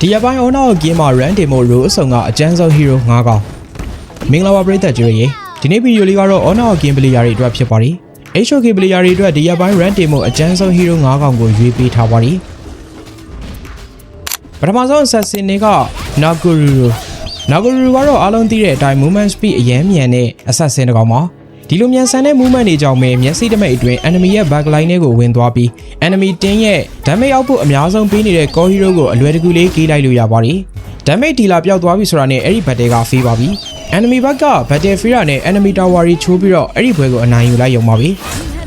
ဒီရပိုင်း Honor ဂိမ်းမှာ run တင်ဖို့ role အစုံကအကျန်းဆုံး hero 9 ကောင်မင်္ဂလာပါပရိသတ်ကြီးရေဒီနေ့ဗီဒီယိုလေးကတော့ Honor ဂိမ်း player တွေအတွက်ဖြစ်ပါတယ် HOK player တွေအတွက်ဒီရပိုင်း run တင်ဖို့အကျန်းဆုံး hero 9 ကောင်ကိုရွေးပေးထားပါတယ်ပထမဆုံး assassin တွေက Nagoruru ကတော့အားလုံးသိတဲ့အတိုင်း movement speed အရင်မြန်တဲ့ assassin တစ်ကောင်ပါဒီလိုမြန်ဆန်တဲ့ movement တွေကြောင့်ပဲမျက်စိတမိတ်အတွင်း enemy ရဲ့ backline တွေကိုဝင်သွားပြီး enemy တင်းရဲ့ damage output အများဆုံးပေးနေတဲ့ core hero ကိုအလွယ်တကူလေးကေးလိုက်လို့ရပါတယ် damage dealer ပျောက်သွားပြီဆိုတာနဲ့အဲ့ဒီ battle က ဖေးပါပြီ enemy ဘက်က battle fear နဲ့ enemy tower တွေချိုးပြီးတော့အဲ့ဒီဘွဲကိုအနိုင်ယူလိုက်ရုံပါပဲ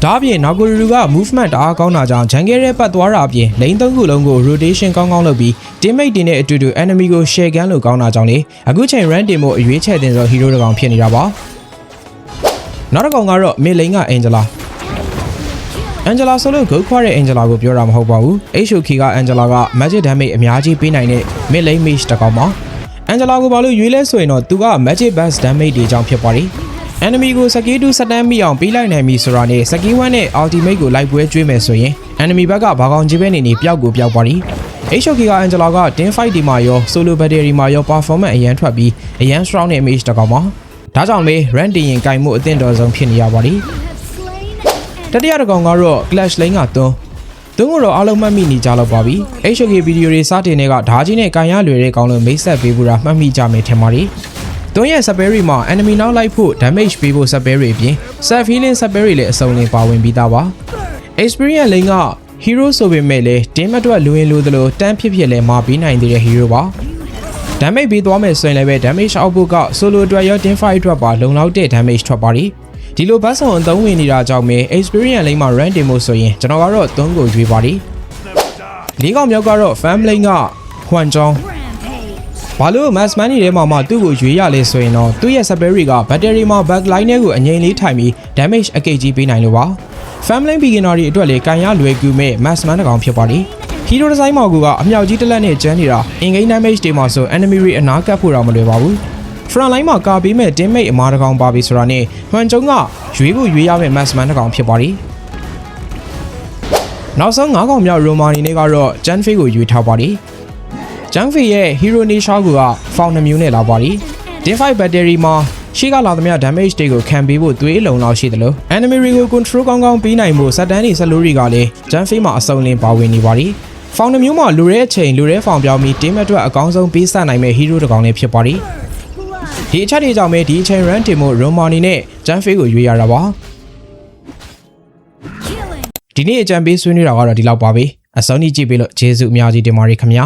ဒါအပြင် Nagoruru က movement တအားကောင်းတာကြောင့် jungle ရဲ့ပတ်သွားတာအပြင် lane 3ခုလုံးကို rotation ကောင်းကောင်းလုပ်ပြီး teammate တွေနဲ့အတူတူ enemy ကို share gun လို့ကောင်းတာကြောင့်လေအခုချိန် run တင်ဖို့အရွေးချယ်တင်ဆို hero တစ်ကောင်ဖြစ်နေတာပါနောက်တစ်ကောင်ကတော့ mid lane က Angela ဆိုလို့ gold ခွာတဲ့ Angela ကိုပြောတာမဟုတ်ပါဘူး HOK က Angela က magic damage အများကြီးပေးနိုင်တဲ့ mid lane mage တစ်ကောင်ပါ Angela ကိုဘာလို့ရွေးလဲဆိုရင်တော့သူက magic burst damage တွေကြောင့်ဖြစ်ပါတယ် enemy ကို skill 2 စတန်းမိအောင်ပေးလိုက်နိုင်ပြီဆိုတာနဲ့ skill 1နဲ့ ultimate ကိုလိုက်ပွဲကျွေးမယ်ဆိုရင် enemy ဘက်ကဘာကောင်ကြီးပဲနေပျောက်ကိုပျောက်ပါတယ် HOK က Angela က team fight ဒီမှာရော solo battle ဒီမှာရော performance အရန်ထွက်ပြီးအရန် strong တဲ့ mage တစ်ကောင်ပါဒါကြောင့်လေ run တင်ရင်ကင်မှုအသင့်တော်ဆုံးဖြစ်နေရပါတယ်တတိယတစ်ကောင်ကတော့ clash lane ကသွန်းကိုတော့အားလုံးမှတ်မိနေကြတော့ပါပြီ HOK ဗီဒီယိုတွေစတင်တဲ့ကဓာကြီးနဲ့ကန်ရလွယ်တဲ့ကောင်လို့မိတ်ဆက်ပေးဖို့တာမှတ်မိကြမယ်ထင်ပါတယ်သွန်းရဲ့ spell တွေမှာ enemy နောက်လိုက်ဖို့ damage ပေးဖို့ spell တွေအပြင် self healing spell တွေလည်းအစုံလင်ပါဝင်ပြီးသားပါ experience lane က hero ဆိုပေမဲ့လည်း team အတွက်လူရင်လူသလိုတန်းဖြစ်ဖြစ်လဲမှာပေးနိုင်တဲ့ hero ပါdamage ပေးသွားမယ်ဆိုရင်လည်းပဲ damage output က solo အတွက်ရော team fight အတွက်ပါလုံလောက်တဲ့ damage ထွက်ပါတယ်ဒီလိုဘတ်ဆောင်အသုံးဝင်နေတာကြောင့်ပဲ experience lane မှာ run တင်ဖို့ဆိုရင်ကျွန်တော်ကတော့3ကိုရွေးပါတယ်၄ကောင်မြောက်ကတော့ fan lane က Huan Zhongဘာလို့ mass money ထဲမှာသူ့ကိုရွေးရလဲဆိုရင်တော့သူ့ရဲ့ spell တွေက battery မှာ backline တွေကိုအငြိမ်လေးထိုင်ပြီး damage အကိတ်ကြီးပေးနိုင်လို့ပါ fan lane beginner တွေအတွက်လည်းကန်ရလွယ်ကူမဲ့ mass man တစ်ကောင်ဖြစ်ပါတယ်hero design မှာကအမြောက်ကြီးတစ်လက်နဲ့ကျန်းနေတာ in-game damage တွေမှာဆို enemy တွေအနားကပ်ဖို့တော့မလွယ်ပါဘူး front line မှာကာပေးမဲ့ teammate အမားတစ်ကောင်ပါပြီဆိုတာနဲ့ Huan Zhong ကရွေးဖို့ရွေးရမဲ့ mass man တစ်ကောင်ဖြစ်ပါတယ်နောက်ဆုံး9ကောင်မြောက် Romani နဲ့ကတော့ Janfei ကိုရွေးထားပါတယ် Janfei ရဲ့ hero nature က found 2မျိုးနဲ့လာပါတယ် team fight battery မှာရှေ့ကလာသမျှ damage တွေကိုခံပေးဖို့သွေးအလုံးလောက်ရှိတယ်လို့ enemy တွေကို control ကောင်းကောင်းပေးနိုင်ဖို့စက်တန်းတွေဆက်လို့တွေကလည်း Janfei မှာအစုံလင်ပါဝင်နေပါတယ်ဖောင်နှမျိုးမှာလူရဲအချိန်လူရဲဖောင်ပြောင်းပြီး team အတွက်အကောင်းဆုံးပေးဆက်နိုင်မဲ့ hero တစ်ကောင်လေးဖြစ်ပါတယ်ဒီအချက်တွေကြောင့်ပဲဒီအချိန် run တင်ဖို့ Romani နဲ့ Janfei ကိုရွေးရတာပါဒီနေ့အကြံပေးဆွေးနွေးတာကတော့ဒီလောက်ပါပဲအဆုံးထိကြည့်ပေးလို့ကျေးဇူးအများကြီးတင်ပါတယ်ခင်ဗျာ